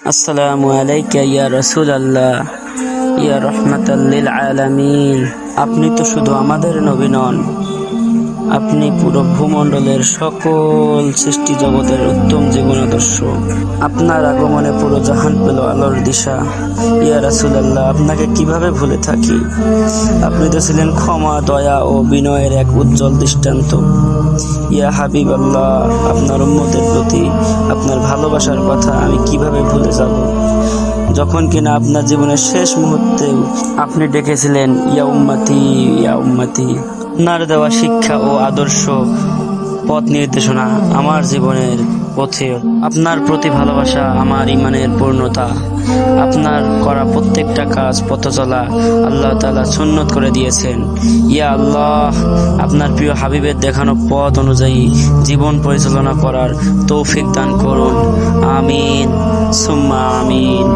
আসসালামু আলাইকা ইয়া রাসূলুল্লাহ ইয়া রাহমাতাল লিল আলামিন। আপনি তো শুধু আমাদের নবী নন, আপনি পুরো ভূমণ্ডলের সকল সৃষ্টি জগতের উত্তম জীবন আদর্শ। আপনার আগমনে পুরো জাহান পেল আলোর দিশা। ইয়া রাসূলুল্লাহ, আপনাকে কিভাবে ভুলে থাকি? আপনি তো ছিলেন ক্ষমা, দয়া ও বিনয়ের এক উজ্জ্বল দৃষ্টান্ত। ইয়া হাবিবাল্লাহ, আপনার উম্মতের প্রতি আপনার ভালোবাসার কথা আমি কিভাবে ভুলে যাব, যখন কিনা আপনার জীবনের শেষ মুহূর্তেও আপনি ডেকেছিলেন ইয়া উম্মতি ইয়া উম্মতি। আপনার দেওয়া শিক্ষা ও আদর্শ পথ নির্দেশনা আমার জীবনের পথে। আপনার প্রতি ভালোবাসা আমার ইমানের পূর্ণতা। আপনার করা প্রত্যেকটা কাজ পথ চলা আল্লাহ তাআলা সুন্নত করে দিয়েছেন। ইয়া আল্লাহ, আপনার প্রিয় হাবিবের দেখানো পথ অনুযায়ী জীবন পরিচালনা করার তৌফিক দান করুন। আমিন সুম্মা আমিন।